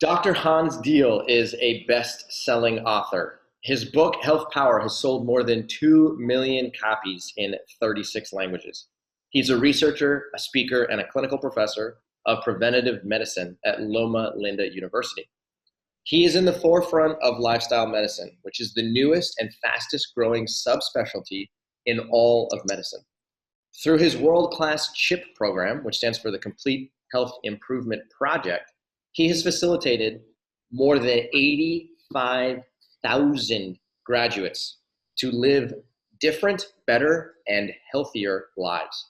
Dr. Hans Diehl is a best-selling author. His book, Health Power, has sold more than 2 million copies in 36 languages. He's a researcher, a speaker, and a clinical professor of preventative medicine at Loma Linda University. He is in the forefront of lifestyle medicine, which is the newest and fastest growing subspecialty in all of medicine. Through his world-class CHIP program, which stands for the Complete Health Improvement Project, he has facilitated more than 85,000 graduates to live different, better, and healthier lives.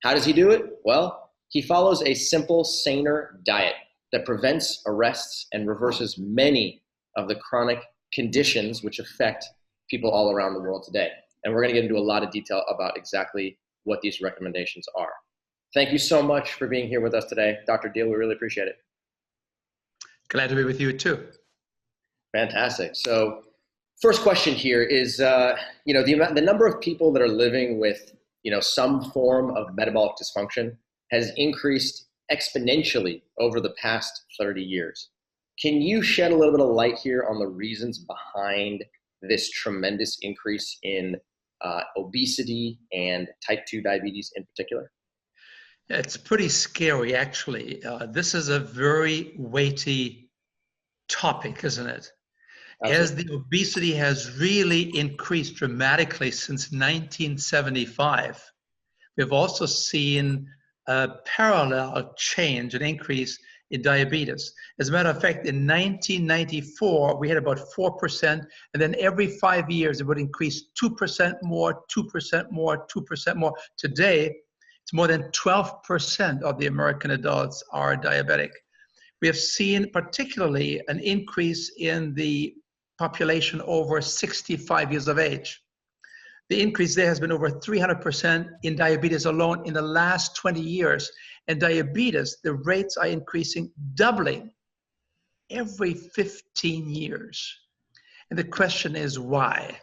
How does he do it? Well, he follows a simple, saner diet that prevents, arrests, and reverses many of the chronic conditions which affect people all around the world today. And we're going to get into a lot of detail about exactly what these recommendations are. Thank you so much for being here with us today, Dr. Diehl. We really appreciate it. Glad to be with you too. Fantastic. So first question here is, the number of people that are living with, some form of metabolic dysfunction has increased exponentially over the past 30 years. Can you shed a little bit of light here on the reasons behind this tremendous increase in obesity and type 2 diabetes in particular? It's pretty scary, actually. This is a very weighty topic, isn't it? Absolutely. As the obesity has really increased dramatically since 1975, we've also seen a parallel change, an increase in diabetes. As a matter of fact, in 1994, we had about 4%, and then every 5 years, it would increase 2% more, 2% more, 2% more. Today, it's more than 12% of the American adults are diabetic. We have seen particularly an increase in the population over 65 years of age. The increase there has been over 300% in diabetes alone in the last 20 years. And diabetes, the rates are increasing, doubling every 15 years. And the question is why?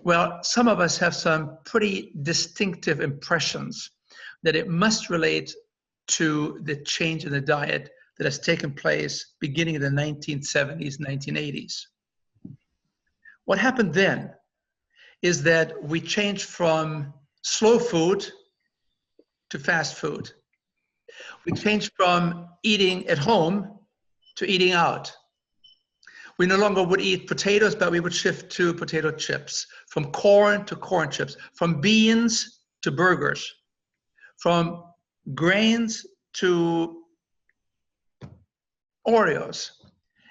Well, some of us have some pretty distinctive impressions that it must relate to the change in the diet that has taken place beginning in the 1970s, 1980s. What happened then is that we changed from slow food to fast food. We changed from eating at home to eating out. We no longer would eat potatoes, but we would shift to potato chips, from corn to corn chips, from beans to burgers, from grains to Oreos,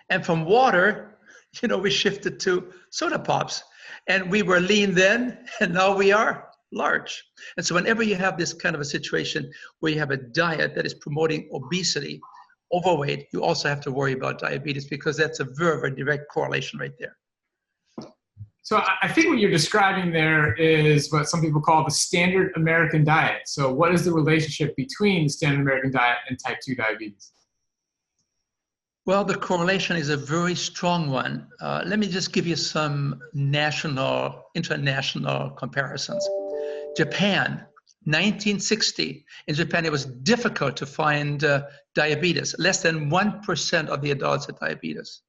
and from water, we shifted to soda pops. And we were lean then, and now we are large. And so whenever you have this kind of a situation where you have a diet that is promoting obesity, overweight, you also have to worry about diabetes, because that's a very, very direct correlation right there. So I think what you're describing there is what some people call the standard American diet. So what is the relationship between the standard American diet and type 2 diabetes? Well, the correlation is a very strong one. Let me just give you some national, international comparisons. Japan, 1960. In Japan, it was difficult to find diabetes. Less than 1% of the adults had diabetes.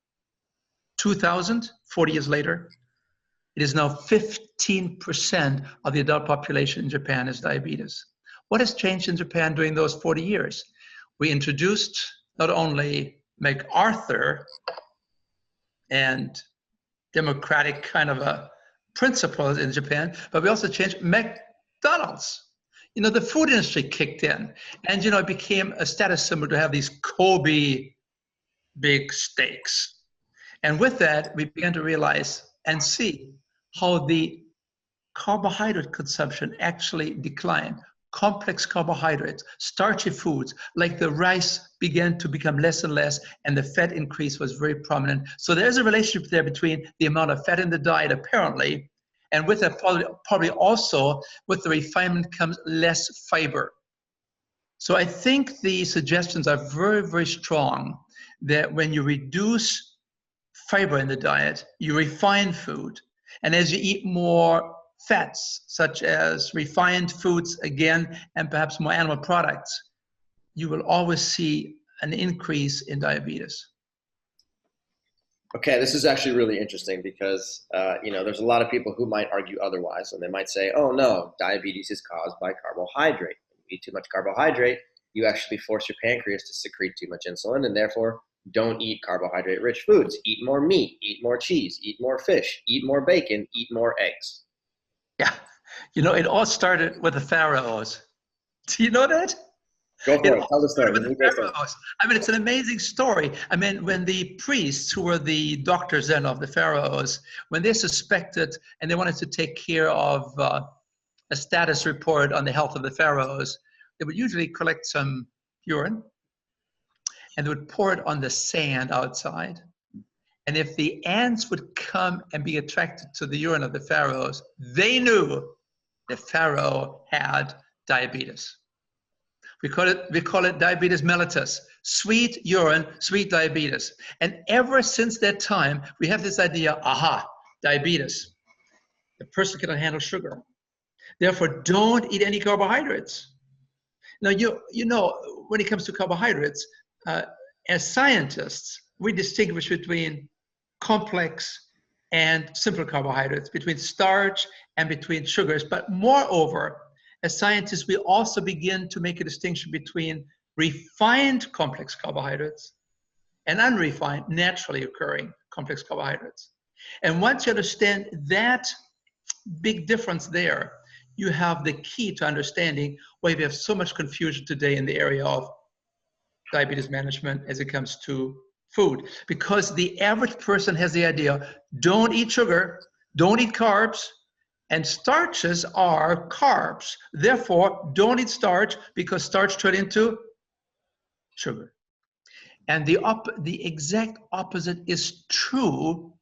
2000, 40 years later, it is now 15% of the adult population in Japan has diabetes. What has changed in Japan during those 40 years? We introduced not only MacArthur and democratic kind of a principles in Japan, but we also changed McDonald's. The food industry kicked in, and it became a status symbol to have these Kobe big steaks. And with that, we began to realize and see how the carbohydrate consumption actually declined. Complex carbohydrates, starchy foods like the rice began to become less and less, and the fat increase was very prominent. So there's a relationship there between the amount of fat in the diet, apparently, and with that probably also with the refinement comes less fiber. So I think the suggestions are very, very strong that when you reduce fiber in the diet, you refine food, and as you eat more fats, such as refined foods again, and perhaps more animal products, you will always see an increase in diabetes. Okay, this is actually really interesting because, there's a lot of people who might argue otherwise, and they might say, oh no, diabetes is caused by carbohydrate. When you eat too much carbohydrate, you actually force your pancreas to secrete too much insulin, and therefore don't eat carbohydrate-rich foods. Eat more meat, eat more cheese, eat more fish, eat more bacon, eat more eggs. Yeah. It all started with the pharaohs. Do you know that? Go for it. Tell the story. With the pharaohs. I mean, it's an amazing story. I mean, when the priests, who were the doctors then of the pharaohs, when they suspected and they wanted to take care of a status report on the health of the pharaohs, they would usually collect some urine and they would pour it on the sand outside. And if the ants would come and be attracted to the urine of the pharaohs, they knew the pharaoh had diabetes. We call it diabetes mellitus, sweet urine, sweet diabetes. And ever since that time, we have this idea, aha, diabetes. The person cannot handle sugar. Therefore, don't eat any carbohydrates. Now, when it comes to carbohydrates, as scientists, we distinguish between complex and simple carbohydrates, between starch and between sugars. But moreover, as scientists, we also begin to make a distinction between refined complex carbohydrates and unrefined, naturally occurring complex carbohydrates. And once you understand that big difference there, you have the key to understanding why we have so much confusion today in the area of diabetes management as it comes to food. Because the average person has the idea, don't eat sugar, don't eat carbs, and starches are carbs. Therefore, don't eat starch because starch turned into sugar. And the exact opposite is true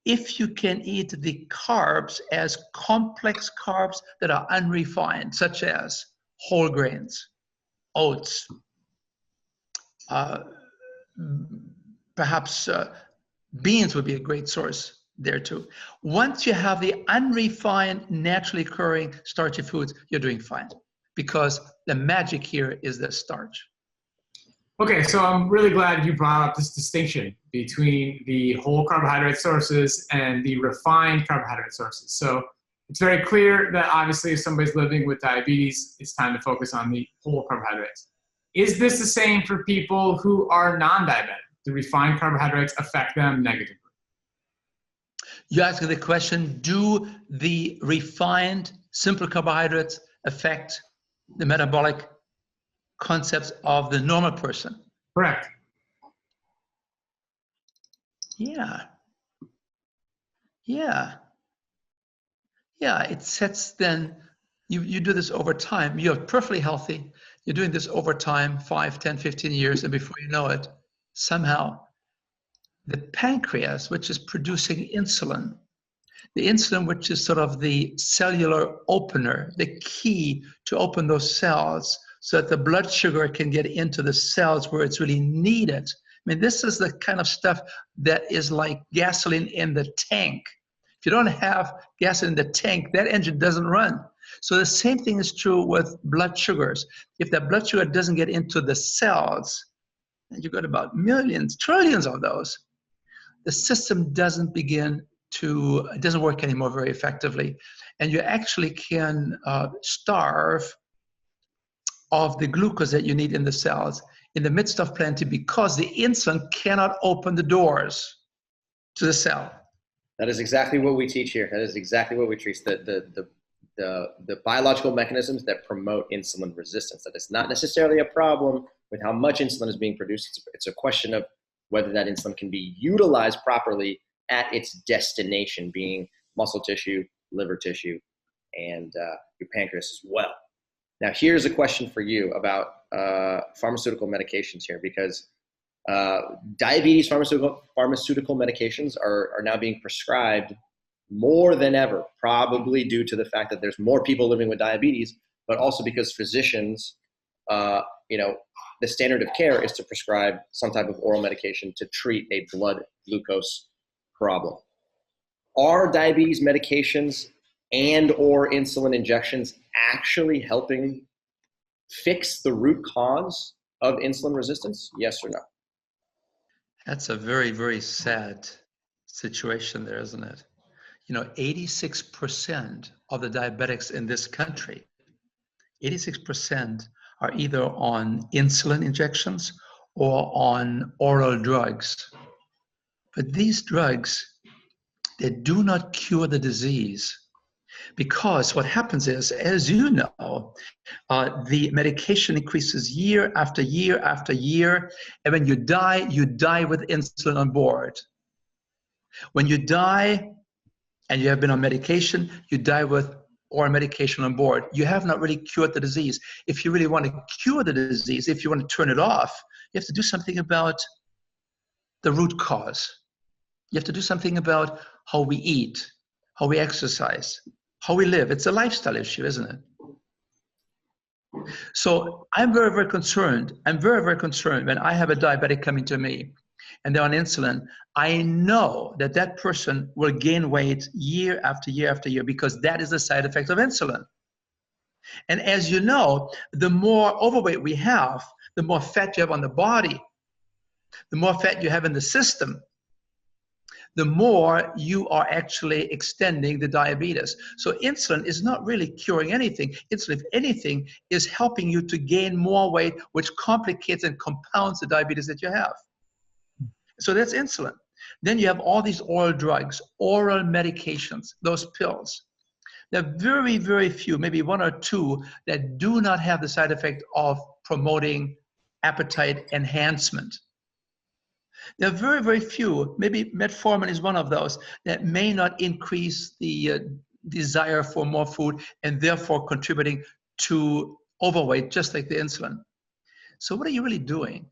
if you can eat the carbs as complex carbs that are unrefined, such as whole grains, oats, perhaps beans would be a great source there too. Once you have the unrefined, naturally occurring starchy foods, you're doing fine because the magic here is the starch. Okay, so I'm really glad you brought up this distinction between the whole carbohydrate sources and the refined carbohydrate sources. So it's very clear that obviously if somebody's living with diabetes, it's time to focus on the whole carbohydrates. Is this the same for people who are non-diabetic? Do refined carbohydrates affect them negatively? You're asking the question, do the refined simple carbohydrates affect the metabolic concepts of the normal person? Correct. Yeah, it sets then, you do this over time. You're perfectly healthy. You're doing this over time, 5, 10, 15 years, and before you know it, somehow the pancreas, which is producing insulin, the insulin, which is sort of the cellular opener, the key to open those cells so that the blood sugar can get into the cells where it's really needed. I mean, this is the kind of stuff that is like gasoline in the tank. If you don't have gasoline in the tank, that engine doesn't run. So the same thing is true with blood sugars. If that blood sugar doesn't get into the cells, and you've got about millions, trillions of those, the system doesn't it doesn't work anymore very effectively. And you actually can starve of the glucose that you need in the cells in the midst of plenty because the insulin cannot open the doors to the cell. That is exactly what we teach here. That is exactly what we teach, the biological mechanisms that promote insulin resistance. That is not necessarily a problem with how much insulin is being produced. It's a question of whether that insulin can be utilized properly at its destination, being muscle tissue, liver tissue, and your pancreas as well. Now, here's a question for you about pharmaceutical medications here, because diabetes pharmaceutical medications are now being prescribed more than ever, probably due to the fact that there's more people living with diabetes, but also because physicians, the standard of care is to prescribe some type of oral medication to treat a blood glucose problem. Are diabetes medications and or insulin injections actually helping fix the root cause of insulin resistance? Yes or no? That's a very, very sad situation there, isn't it? 86% of the diabetics in this country, 86% are either on insulin injections or on oral drugs. But these drugs, they do not cure the disease, because what happens is, as you know, the medication increases year after year after year, and when you die with insulin on board. When you die and you have been on medication, you die with oral medication on board. You have not really cured the disease. If you really want to cure the disease, if you want to turn it off, you have to do something about the root cause. You have to do something about how we eat, how we exercise, how we live. It's a lifestyle issue, isn't it? So I'm very, very concerned. I'm very, very concerned when I have a diabetic coming to me and they're on insulin. I know that that person will gain weight year after year after year, because that is a side effect of insulin. And as you know, the more overweight we have, the more fat you have on the body, the more fat you have in the system, the more you are actually extending the diabetes. So insulin is not really curing anything. Insulin, if anything, is helping you to gain more weight, which complicates and compounds the diabetes that you have. So that's insulin. Then you have all these oral drugs, oral medications, those pills. There are very, very few, maybe one or two, that do not have the side effect of promoting appetite enhancement. There are very, very few, maybe metformin is one of those, that may not increase the desire for more food and therefore contributing to overweight, just like the insulin. So what are you really doing?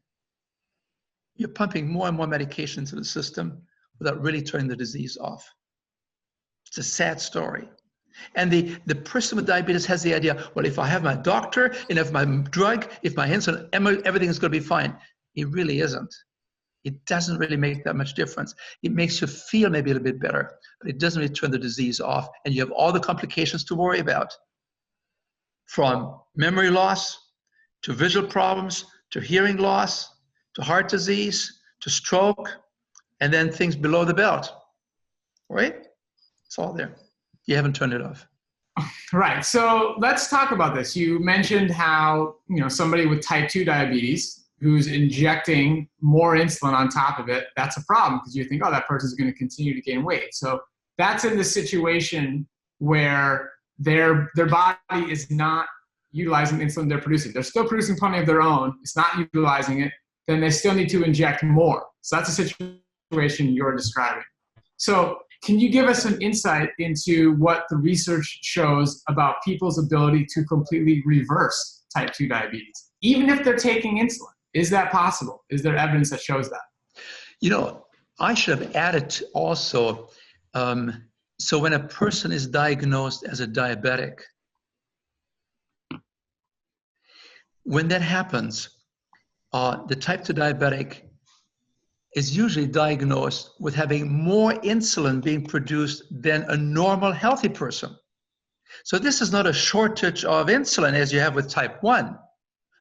You're pumping more and more medication into the system without really turning the disease off. It's a sad story. And the person with diabetes has the idea, well, if I have my doctor and if my drug, if my insulin, everything is going to be fine. It really isn't. It doesn't really make that much difference. It makes you feel maybe a little bit better, but it doesn't really turn the disease off. And you have all the complications to worry about, from memory loss, to visual problems, to hearing loss, to heart disease, to stroke, and then things below the belt, right? It's all there. You haven't turned it off. Right. So let's talk about this. You mentioned how, somebody with type 2 diabetes who's injecting more insulin on top of it, that's a problem, because you think, oh, that person's going to continue to gain weight. So that's in the situation where their body is not utilizing the insulin they're producing. They're still producing plenty of their own. It's not utilizing it. Then they still need to inject more. So that's a situation you're describing. So can you give us some insight into what the research shows about people's ability to completely reverse type 2 diabetes, even if they're taking insulin? Is that possible? Is there evidence that shows that? I should have added also, so when a person is diagnosed as a diabetic, when that happens, the type 2 diabetic is usually diagnosed with having more insulin being produced than a normal healthy person. So this is not a shortage of insulin as you have with type 1.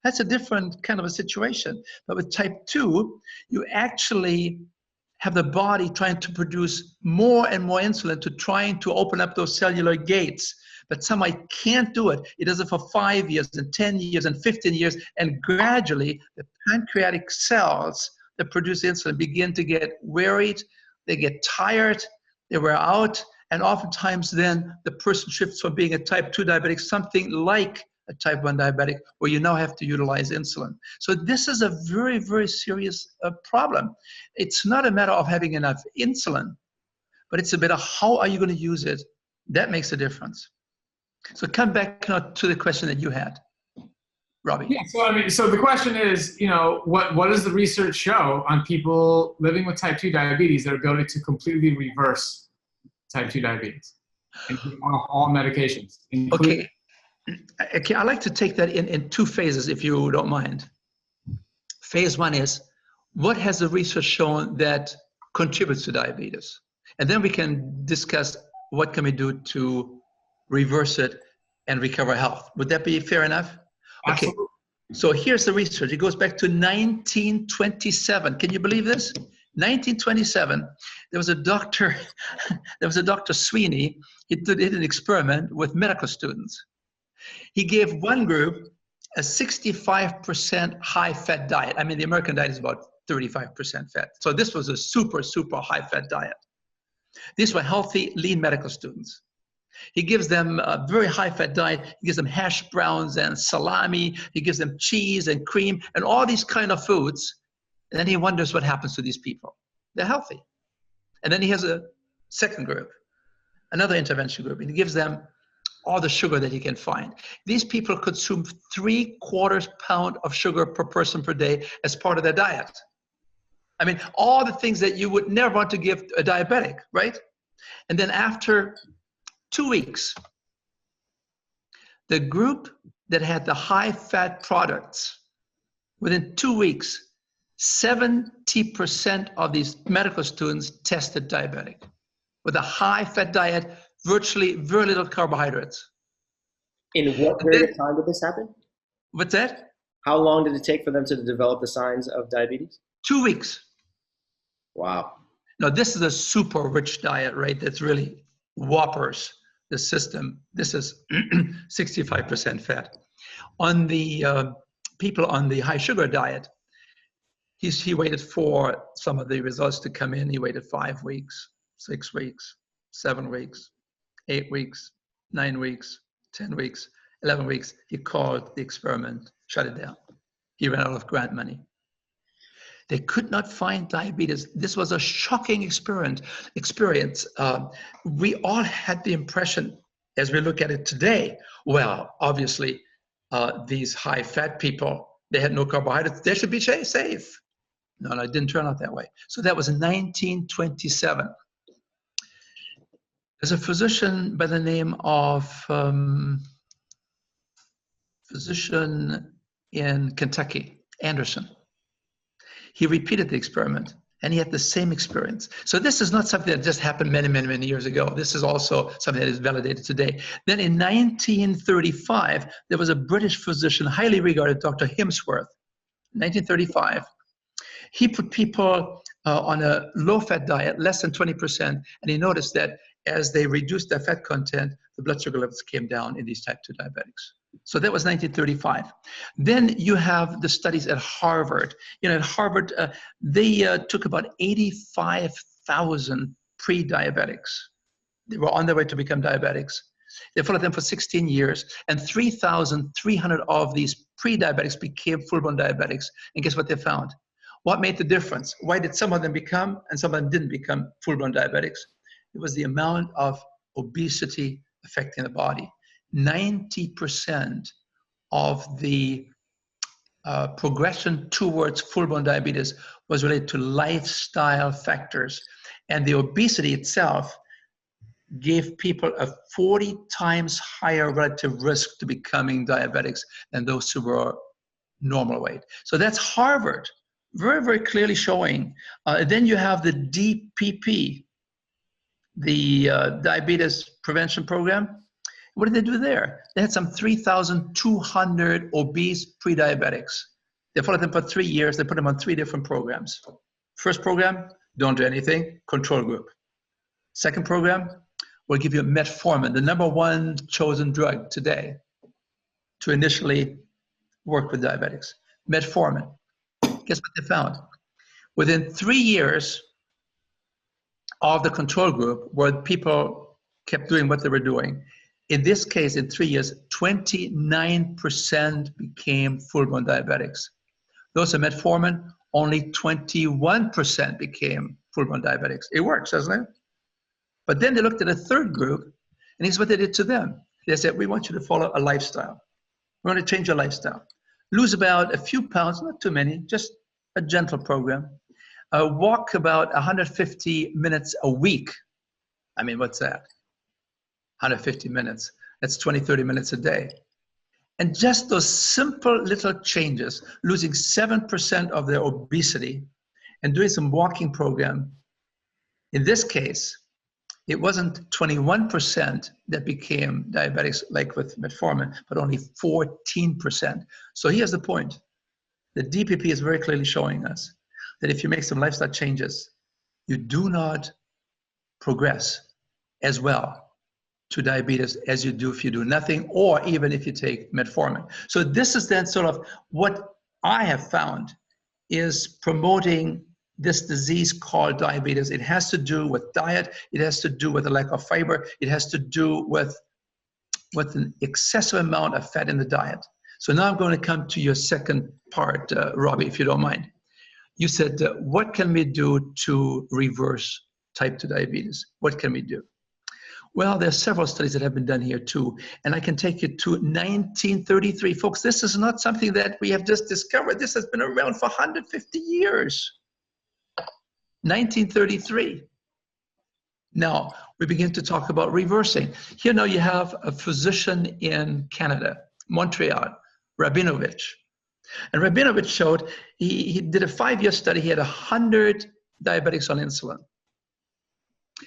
That's a different kind of a situation. But with type 2, you actually have the body trying to produce more and more insulin to trying to open up those cellular gates. But somebody can't do it. It does it for 5 years and 10 years and 15 years. And gradually, the pancreatic cells that produce insulin begin to get wearied. They get tired. They wear out. And oftentimes then the person shifts from being a type 2 diabetic, something like a type 1 diabetic, where you now have to utilize insulin. So this is a very, very serious problem. It's not a matter of having enough insulin, but it's a matter of how are you going to use it. That makes a difference. So come back now to the question that you had, Robbie. Yeah, so the question is, what does the research show on people living with type 2 diabetes, their ability to completely reverse type 2 diabetes and all medications? Okay, I'd like to take that in two phases, if you don't mind. Phase one is, what has the research shown that contributes to diabetes? And then we can discuss what can we do to reverse it and recover health. Would that be fair enough? Okay, Absolutely. So here's the research. It goes back to 1927. Can you believe this? 1927, there was a doctor, Dr. Sweeney. He did an experiment with medical students. He gave one group a 65% high-fat diet. I mean, the American diet is about 35% fat. So this was a super, super high-fat diet. These were healthy, lean medical students. He gives them a very high-fat diet. He gives them hash browns and salami. He gives them cheese and cream and all these kind of foods. And then he wonders what happens to these people. They're healthy. And then he has a second group, another intervention group, and he gives them all the sugar that he can find. These people consume 3/4 pound of sugar per person per day as part of their diet. I mean, all the things that you would never want to give a diabetic, right? And then after 2 weeks, the group that had the high-fat products, within 2 weeks, 70% of these medical students tested diabetic. With a high-fat diet, virtually very little carbohydrates. In what period of time did this happen? What's that? How long did it take for them to develop the signs of diabetes? 2 weeks. Wow. Now, this is a super rich diet, right? That's really whoppers the system. This is 65% fat. On the people on the high sugar diet, he waited for some of the results to come in. He waited 5 weeks, 6 weeks, 7 weeks, 8 weeks, 9 weeks, 10 weeks, 11 weeks. He called the experiment, shut it down. He ran out of grant money. They could not find diabetes. This was a shocking experience. We all had the impression, as we look at it today, well, obviously, these high-fat people, they had no carbohydrates. They should be safe. No, it didn't turn out that way. So that was in 1927. There's a physician by the name of, physician in Kentucky, Anderson. He repeated the experiment, and he had the same experience. So this is not something that just happened many, many, many years ago. This is also something that is validated today. Then in 1935, there was a British physician, highly regarded, Dr. Himsworth, 1935. He put people on a low-fat diet, less than 20%, and he noticed that as they reduced their fat content, the blood sugar levels came down in these type 2 diabetics. So that was 1935. Then you have the studies at Harvard. You know, at Harvard, they took about 85,000 pre-diabetics. They were on their way to become diabetics. They followed them for 16 years, and 3,300 of these pre-diabetics became full-blown diabetics. And guess what they found? What made the difference? Why did some of them become and some of them didn't become full-blown diabetics? It was the amount of obesity affecting the body. 90% of the progression towards full-blown diabetes was related to lifestyle factors. And the obesity itself gave people a 40 times higher relative risk to becoming diabetics than those who were normal weight. So that's Harvard, very, very clearly showing. Then you have the DPP, the Diabetes Prevention Program. What did they do there? They had some 3,200 obese pre-diabetics. They followed them for 3 years. They put them on 3 different programs. First program, don't do anything, control group. Second program, we'll give you metformin, the #1 chosen drug today to initially work with diabetics. Metformin. Guess what they found? Within 3 years of the control group, where people kept doing what they were doing, in this case, in 3 years, 29% became full-blown diabetics. Those on metformin, only 21% became full-blown diabetics. It works, doesn't it? But then they looked at a third group, and here's what they did to them. They said, we want you to follow a lifestyle. We want to change your lifestyle. Lose about a few pounds, not too many, just a gentle program. Walk about 150 minutes a week. I mean, what's that? 150 minutes. That's 20, 30 minutes a day. And just those simple little changes, losing 7% of their obesity and doing some walking program. In this case, it wasn't 21% that became diabetics like with metformin, but only 14%. So here's the point. The DPP is very clearly showing us that if you make some lifestyle changes, you do not progress as well to diabetes as you do if you do nothing, or even if you take metformin. So this is then sort of what I have found is promoting this disease called diabetes. It has to do with diet. It has to do with a lack of fiber. It has to do with an excessive amount of fat in the diet. So now I'm going to come to your second part, Robbie, if you don't mind. You said, what can we do to reverse type 2 diabetes? What can we do? Well, there are several studies that have been done here too, and I can take you to 1933. Folks, this is not something that we have just discovered. This has been around for 150 years. 1933. Now, we begin to talk about reversing. Here now you have a physician in Canada, Montreal, Rabinovich. And Rabinovich showed, he did a 5-year study. He had 100 diabetics on insulin.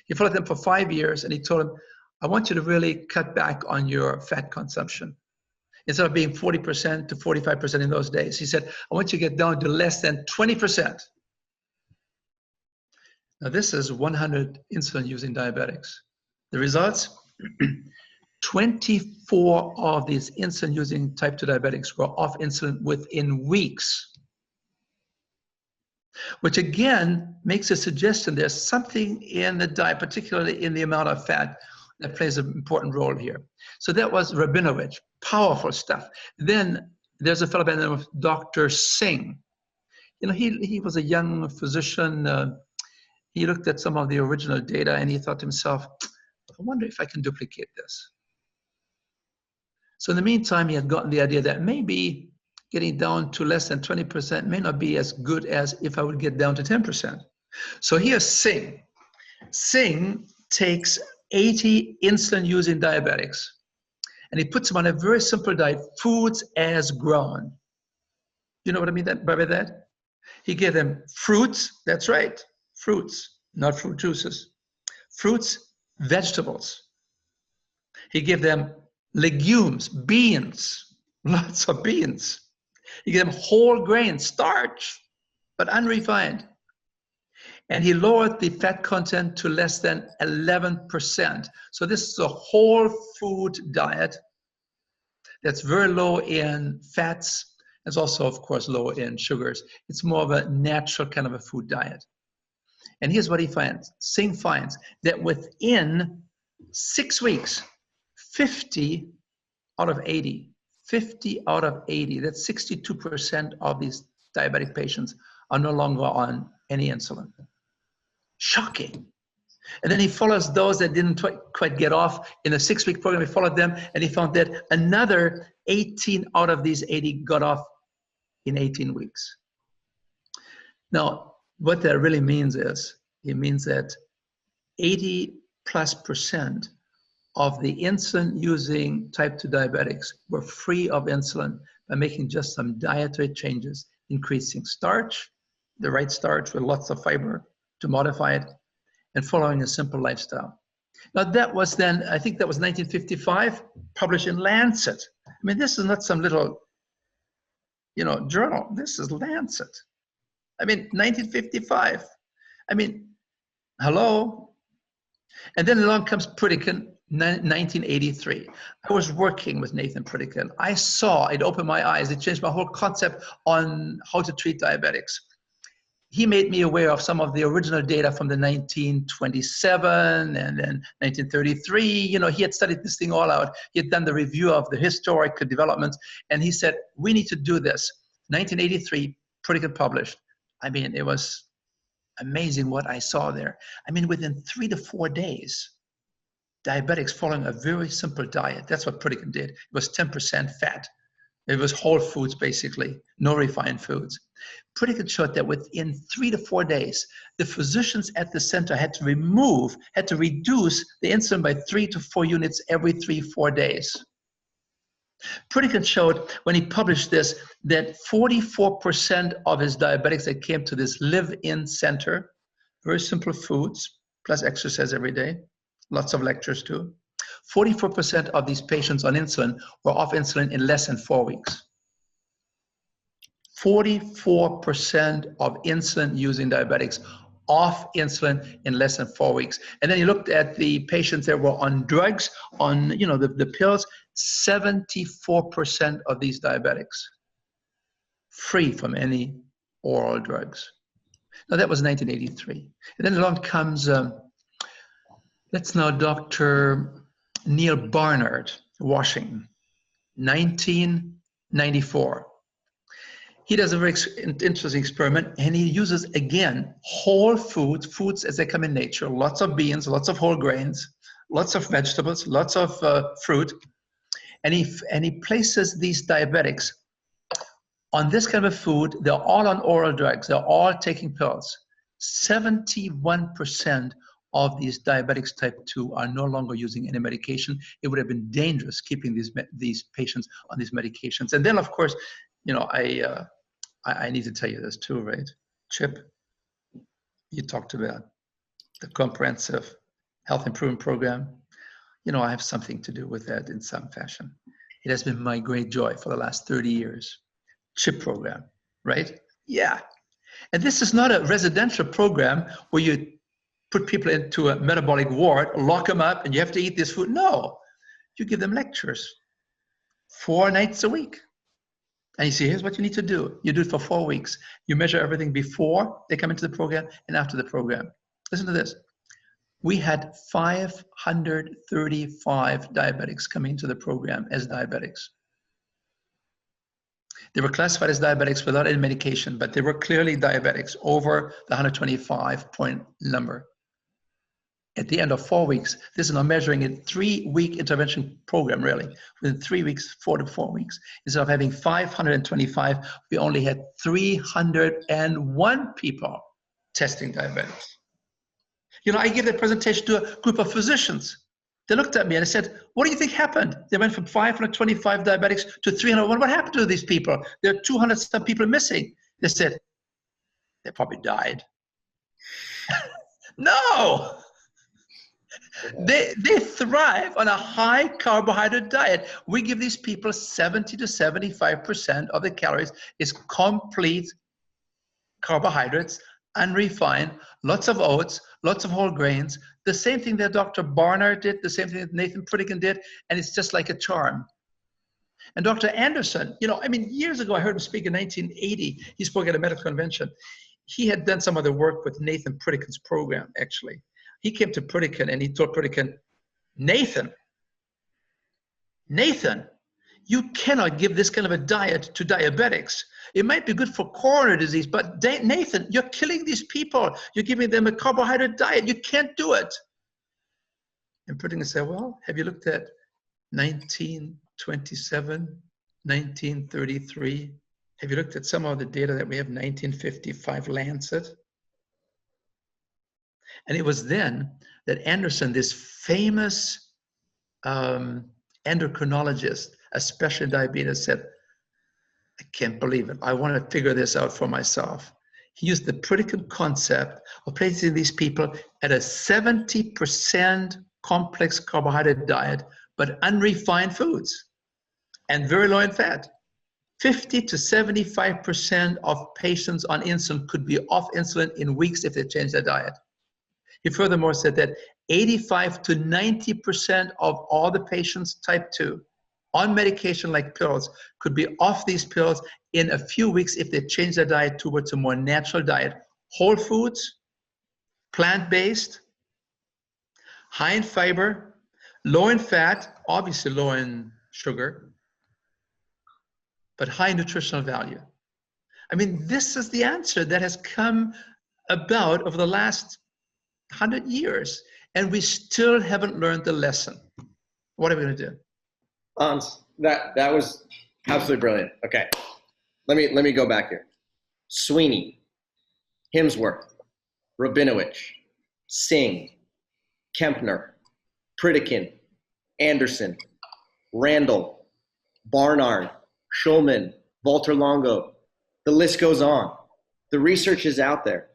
He followed them for 5 years, and he told them, I want you to really cut back on your fat consumption. Instead of being 40% to 45% in those days, he said, I want you to get down to less than 20%. Now, this is 100 insulin-using diabetics. The results, 24 of these insulin-using type 2 diabetics were off insulin within weeks, which again makes a suggestion there's something in the diet, particularly in the amount of fat, that plays an important role here. So that was Rabinovich, powerful stuff. Then there's a fellow by the name of Dr. Singh. You know, he was a young physician. He looked at some of the original data and he thought to himself, I wonder if I can duplicate this. So in the meantime, he had gotten the idea that maybe getting down to less than 20% may not be as good as if I would get down to 10%. So here's Singh. Singh takes 80 insulin-using diabetics and he puts them on a very simple diet, foods as grown. You know what I mean by that? He gave them fruits, that's right, fruits, not fruit juices. Fruits, vegetables. He gave them legumes, beans, lots of beans. He gave them whole grain, starch, but unrefined. And he lowered the fat content to less than 11%. So this is a whole food diet that's very low in fats. It's also, of course, low in sugars. It's more of a natural kind of a food diet. And here's what he finds. Singh finds that within 6 weeks, 50 out of 80, that's 62% of these diabetic patients are no longer on any insulin. Shocking. And then he follows those that didn't quite get off. In a 6-week program, he followed them, and he found that another 18 out of these 80 got off in 18 weeks. Now, what that really means is, it means that 80+% of the insulin-using type 2 diabetics were free of insulin by making just some dietary changes, increasing starch, the right starch with lots of fiber to modify it, and following a simple lifestyle. Now that was then, I think that was 1955, published in Lancet. I mean, this is not some little, journal. This is Lancet. I mean, 1955. I mean, hello. And then along comes Pritikin, 1983. I was working with Nathan Pritikin. I saw, it opened my eyes. It changed my whole concept on how to treat diabetics. He made me aware of some of the original data from the 1927 and then 1933. He had studied this thing all out. He had done the review of the historical developments, and he said, we need to do this. 1983, Pritikin published. I mean, it was amazing what I saw there. I mean, within 3 to 4 days, diabetics following a very simple diet. That's what Pritikin did. It was 10% fat. It was whole foods, basically, no refined foods. Pritikin showed that within 3 to 4 days, the physicians at the center had to reduce the insulin by 3 to 4 units every 3-4 days. Pritikin showed, when he published this, that 44% of his diabetics that came to this live-in center, very simple foods, plus exercise every day, lots of lectures too, 44% of these patients on insulin were off insulin in less than 4 weeks. 44% of insulin-using diabetics off insulin in less than 4 weeks. And then you looked at the patients that were on drugs, on the pills, 74% of these diabetics free from any oral drugs. Now that was 1983. And then along comes, that's now Dr. Neil Barnard, Washington, 1994. He does a very interesting experiment, and he uses, again, whole foods as they come in nature, lots of beans, lots of whole grains, lots of vegetables, lots of fruit, and he places these diabetics on this kind of food. They're all on oral drugs. They're all taking pills. 71% of these diabetics type 2 are no longer using any medication. It would have been dangerous keeping these patients on these medications. And then, of course, I need to tell you this too, right? Chip, you talked about the comprehensive health improvement program. I have something to do with that in some fashion. It has been my great joy for the last 30 years. CHIP program, right? Yeah. And this is not a residential program where you put people into a metabolic ward, lock them up, and you have to eat this food. No, you give them lectures 4 nights a week. And you say, here's what you need to do. You do it for 4 weeks. You measure everything before they come into the program and after the program. Listen to this. We had 535 diabetics coming into the program as diabetics. They were classified as diabetics without any medication, but they were clearly diabetics over the 125-point number. At the end of 4 weeks, this is now measuring a 3-week intervention program, really. Within 3 weeks, 4 to 4 weeks. Instead of having 525, we only had 301 people testing diabetics. I gave that presentation to a group of physicians. They looked at me and I said, what do you think happened? They went from 525 diabetics to 301. What happened to these people? There are 200 some people missing. They said, they probably died. No! They thrive on a high carbohydrate diet. We give these people 70 to 75% of the calories is complete carbohydrates, unrefined, lots of oats, lots of whole grains, the same thing that Dr. Barnard did, the same thing that Nathan Pritikin did, and it's just like a charm. And Dr. Anderson, years ago I heard him speak in 1980. He spoke at a medical convention. He had done some other work with Nathan Pritikin's program, actually. He came to Pritikin and he told Pritikin, Nathan, you cannot give this kind of a diet to diabetics. It might be good for coronary disease, but Nathan, you're killing these people. You're giving them a carbohydrate diet. You can't do it. And Pritikin said, well, have you looked at 1927, 1933? Have you looked at some of the data that we have, 1955 Lancet? And it was then that Anderson, this famous endocrinologist, especially in diabetes, said, I can't believe it. I want to figure this out for myself. He used the Pritikin concept of placing these people at a 70% complex carbohydrate diet, but unrefined foods and very low in fat. 50 to 75% of patients on insulin could be off insulin in weeks if they change their diet. He furthermore said that 85 to 90% of all the patients type 2 on medication like pills could be off these pills in a few weeks if they change their diet towards a more natural diet. Whole foods, plant-based, high in fiber, low in fat, obviously low in sugar, but high nutritional value. This is the answer that has come about over the last 100 years, and we still haven't learned the lesson. What are we going to do? Hans, that was absolutely brilliant. Okay, let me go back here. Sweeney, Hemsworth, Rabinowitz, Singh, Kempner, Pritikin, Anderson, Randall, Barnard, Schulman, Walter Longo. The list goes on. The research is out there.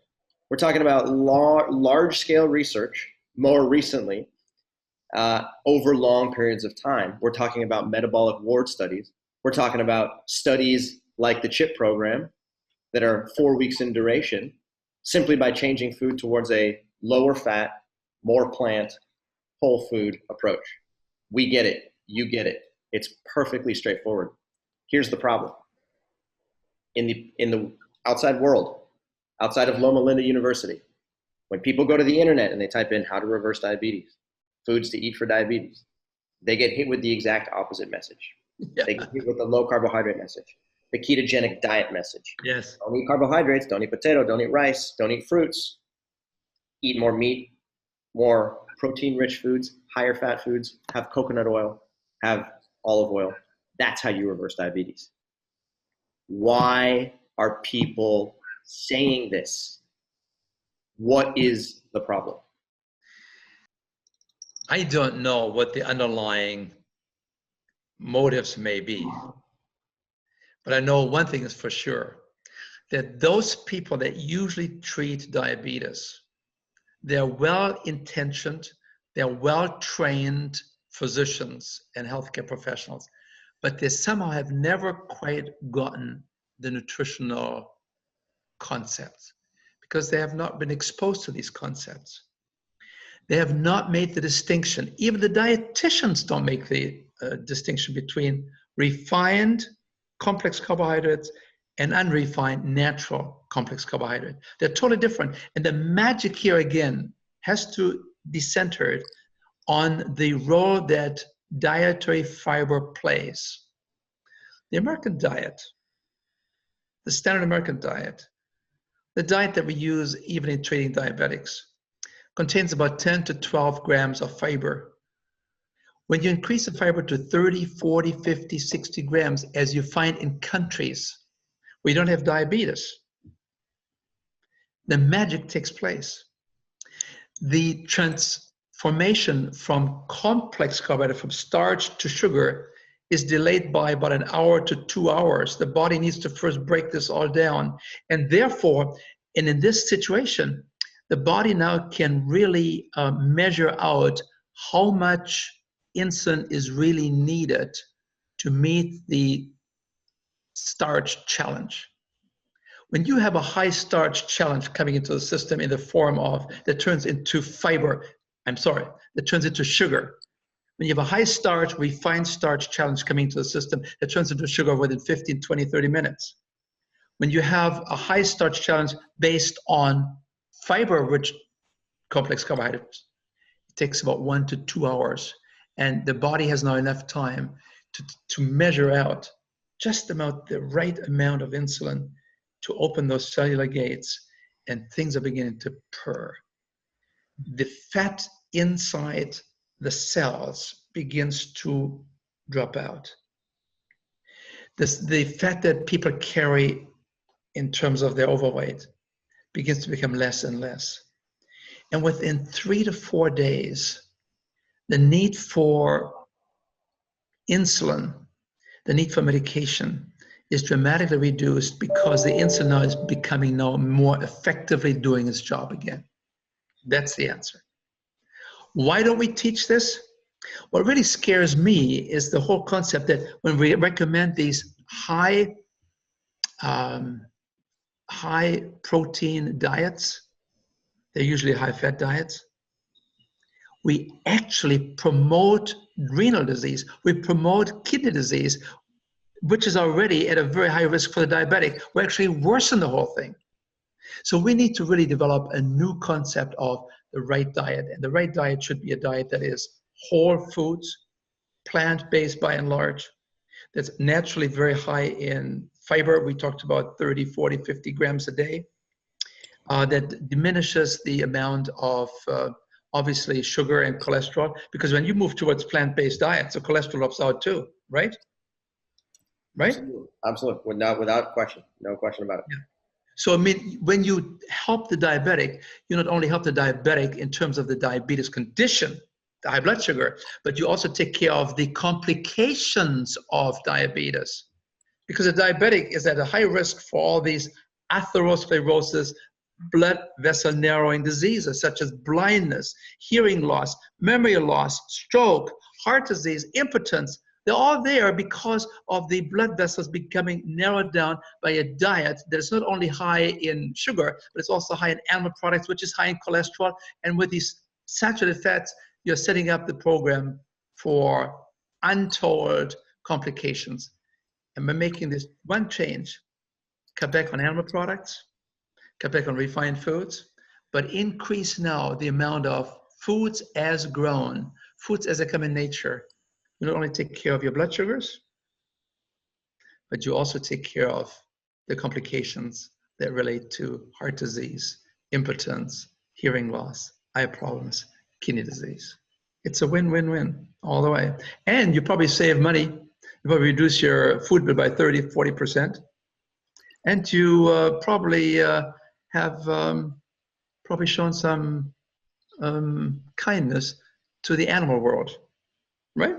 We're talking about large-scale research, more recently, over long periods of time. We're talking about metabolic ward studies. We're talking about studies like the CHIP program, that are 4 weeks in duration simply by changing food towards a lower fat, more plant, whole food approach. We get it. You get it. It's perfectly straightforward. Here's the problem. In the outside world, outside of Loma Linda University, when people go to the internet and they type in how to reverse diabetes, foods to eat for diabetes, they get hit with the exact opposite message. Yeah. They get hit with the low carbohydrate message, the ketogenic diet message. Yes. Don't eat carbohydrates, don't eat potato, don't eat rice, don't eat fruits. Eat more meat, more protein-rich foods, higher fat foods, have coconut oil, have olive oil. That's how you reverse diabetes. Why are people saying this? What is the problem? I don't know what the underlying motives may be, but I know one thing is for sure, that those people that usually treat diabetes, they're well-intentioned, they're well-trained physicians and healthcare professionals, but they somehow have never quite gotten the nutritional concepts because they have not been exposed to these concepts. They have not made the distinction. Even the dietitians don't make the distinction between refined complex carbohydrates and unrefined natural complex carbohydrate. They're totally different. And the magic here again has to be centered on the role that dietary fiber plays. The American diet, the standard American diet, the diet that we use even in treating diabetics, contains about 10 to 12 grams of fiber. When you increase the fiber to 30, 40, 50, 60 grams, as you find in countries where you don't have diabetes, the magic takes place. The transformation from complex carbohydrate, from starch to sugar, is delayed by about an hour to 2 hours. The body needs to first break this all down. And therefore, and in this situation, the body now can really measure out how much insulin is really needed to meet the starch challenge. When you have a high starch challenge coming into the system in the form of, that turns into that turns into sugar. When you have a high starch, refined starch challenge coming into the system, that turns into sugar within 15, 20, 30 minutes. When you have a high starch challenge based on fiber-rich complex carbohydrates, it takes about 1 to 2 hours. And the body has now enough time to measure out just about the right amount of insulin to open those cellular gates, and things are beginning to purr. The fat inside the cells begins to drop out. The fat that people carry in terms of their overweight begins to become less and less. And within 3 to 4 days, the need for insulin, the need for medication, is dramatically reduced because the insulin now is becoming now more effectively doing its job again. That's the answer. Why don't we teach this? What really scares me is the whole concept that when we recommend these high protein diets, they're usually high fat diets, we actually promote renal disease, we promote kidney disease, which is already at a very high risk for the diabetic. We actually worsen the whole thing. So we need to really develop a new concept of the right diet. And the right diet should be a diet that is whole foods, plant-based by and large, that's naturally very high in fiber. We talked about 30, 40, 50 grams a day. That diminishes the amount of obviously sugar and cholesterol, because when you move towards plant-based diets, the cholesterol drops out too, right? Right? Absolutely. Without question. No question about it. Yeah. So, I mean, when you help the diabetic, you not only help the diabetic in terms of the diabetes condition, the high blood sugar, but you also take care of the complications of diabetes. Because a diabetic is at a high risk for all these atherosclerosis, blood vessel narrowing diseases such as blindness, hearing loss, memory loss, stroke, heart disease, impotence, They're all there because of the blood vessels becoming narrowed down by a diet that is not only high in sugar, but it's also high in animal products, which is high in cholesterol. And with these saturated fats, you're setting up the program for untold complications. And by making this one change, cut back on animal products, cut back on refined foods, but increase now the amount of foods as grown, foods as they come in nature. You not only take care of your blood sugars, but you also take care of the complications that relate to heart disease, impotence, hearing loss, eye problems, kidney disease. It's a win-win-win all the way. And you probably save money. You probably reduce your food bill by 30, 40%. And you probably have probably shown some kindness to the animal world, right?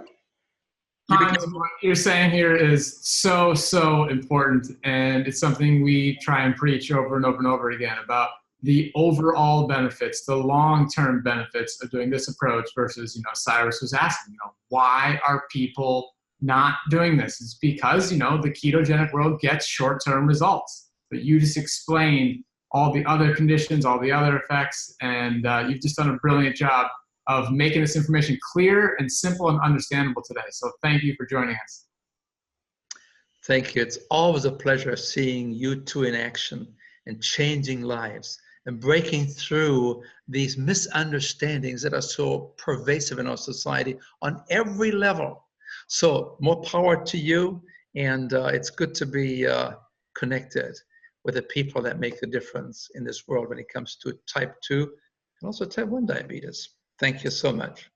Hans, what you're saying here is so, so important, and it's something we try and preach over and over and over again about the overall benefits, the long-term benefits of doing this approach versus, Cyrus was asking, why are people not doing this? It's because, the ketogenic world gets short-term results, but you just explained all the other conditions, all the other effects, and you've just done a brilliant job of making this information clear and simple and understandable today. So thank you for joining us. Thank you. It's always a pleasure seeing you two in action and changing lives and breaking through these misunderstandings that are so pervasive in our society on every level. So more power to you, and it's good to be connected with the people that make the difference in this world when it comes to type 2 and also type 1 diabetes. Thank you so much.